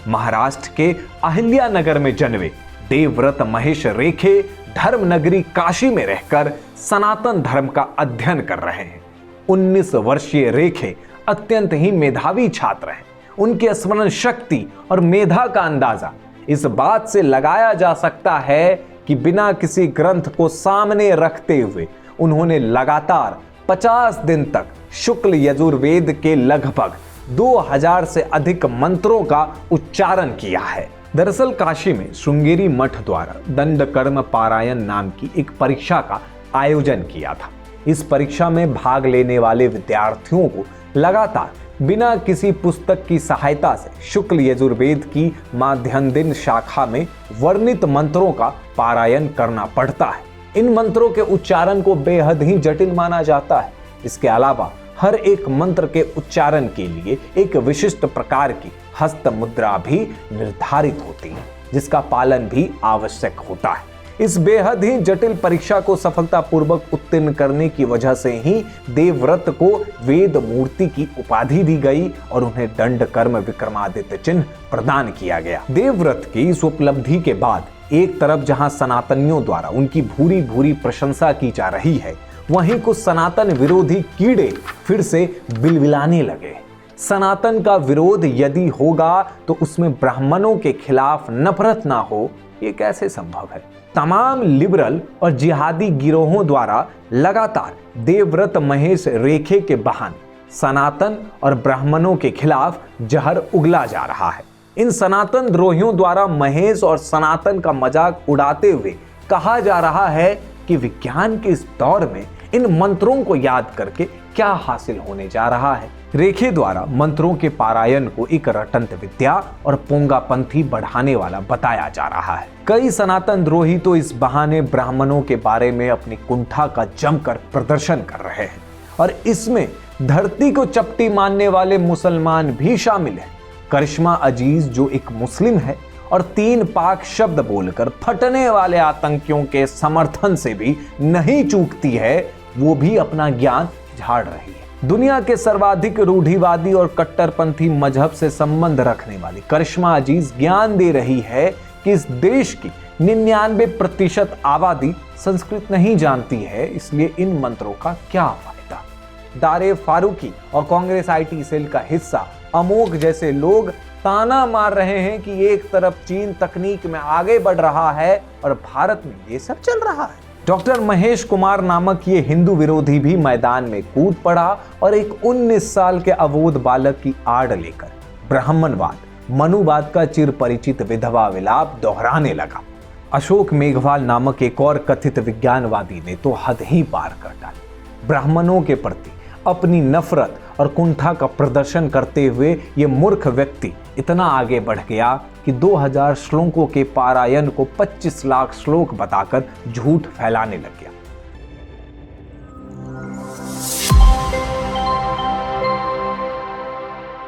महाराष्ट्र के अहिल्यानगर में जन्मे देवव्रत महेश रेखे धर्म नगरी काशी में रहकर सनातन धर्म का अध्ययन कर रहे हैं। 19 वर्षीय रेखे अत्यंत ही मेधावी छात्र हैं। उनकी स्मरण शक्ति और मेधा का अंदाजा इस बात से लगाया जा सकता है कि बिना किसी ग्रंथ को सामने रखते हुए उन्होंने लगातार 50 दिन तक शुक्ल यजुर्वेद के लगभग 2000 से अधिक मंत्रों का उच्चारण किया है। दरअसल काशी में श्रृंगेरी मठ द्वारा दंड कर्म पारायण नाम की एक परीक्षा का आयोजन किया था। इस परीक्षा में भाग लेने वाले विद्यार्थियों को लगातार बिना किसी पुस्तक की सहायता से शुक्ल यजुर्वेद की माध्यान्ह शाखा में वर्णित मंत्रों का पारायण करना पड़ता है। इन मंत्रों के उच्चारण को बेहद ही जटिल माना जाता है। इसके अलावा हर एक मंत्र के उच्चारण के लिए एक विशिष्ट प्रकार की हस्त मुद्रा भी निर्धारित होती है, जिसका पालन भी आवश्यक होता है। इस बेहद ही जटिल परीक्षा को सफलतापूर्वक उत्तीर्ण करने की वजह से ही देवव्रत को वेद मूर्ति की उपाधि दी गई और उन्हें दंड कर्म विक्रमादित्य चिन्ह प्रदान किया गया। देवव्रत की इस उपलब्धि के बाद एक तरफ जहां सनातनियों द्वारा उनकी भूरी भूरी प्रशंसा की जा रही है, वहीं कुछ सनातन विरोधी कीड़े फिर से बिलबिलाने लगे। सनातन का विरोध यदि होगा तो उसमें ब्राह्मणों के खिलाफ नफरत ना हो, ये कैसे संभव है। तमाम लिबरल और जिहादी गिरोहों द्वारा लगातार देवव्रत महेश रेखे के बहाने सनातन और ब्राह्मणों के खिलाफ जहर उगला जा रहा है। इन सनातन द्रोहियों द्वारा महेश और सनातन का मजाक उड़ाते हुए कहा जा रहा है कि विज्ञान के इस दौर में इन मंत्रों को याद करके क्या हासिल होने जा रहा है। रेखे द्वारा मंत्रों के पारायण को एक रटंत विद्या और पोंगापंथी बढ़ाने वाला बताया जा रहा है। कई सनातन द्रोही तो इस बहाने ब्राह्मणों के बारे में अपनी कुंठा का जमकर प्रदर्शन कर रहे हैं और इसमें धरती को चपटी मारने वाले मुसलमान भी शामिल हैं। करिश्मा अजीज जो एक मुस्लिम है और 3 पाक शब्द बोलकर फटने वाले आतंकियों के समर्थन से भी नहीं चूकती है, वो भी अपना ज्ञान झाड़ रही है। दुनिया के सर्वाधिक रूढ़िवादी और कट्टरपंथी मजहब से संबंध रखने वाली करिश्मा अजीज ज्ञान दे रही है कि इस देश की 99% आबादी संस्कृत नहीं जानती है, इसलिए इन मंत्रों का क्या फायदा। दारे फारूकी और कांग्रेस IT सेल का हिस्सा अमोघ जैसे लोग ताना मार रहे हैं कि एक तरफ चीन तकनीक में आगे बढ़ रहा है और भारत में ये सब चल रहा है। डॉक्टर महेश कुमार नामक ये हिंदू विरोधी भी मैदान में कूद पड़ा और एक 19 साल के अबोध बालक की आड़ लेकर ब्राह्मणवाद, मनुवाद का चिर परिचित विधवा विलाप दोहराने लगा। अशोक मेघवाल नामक एक और कथित विज्ञानवादी ने तो हद ही पार कर डाली। ब्राह्मणों के प्रति अपनी नफरत और कुंठा का प्रदर्शन करते हुए ये मूर्ख व्यक्ति इतना आगे बढ़ गया कि 2000 श्लोकों के पारायण को 25 लाख श्लोक बताकर झूठ फैलाने लग गया।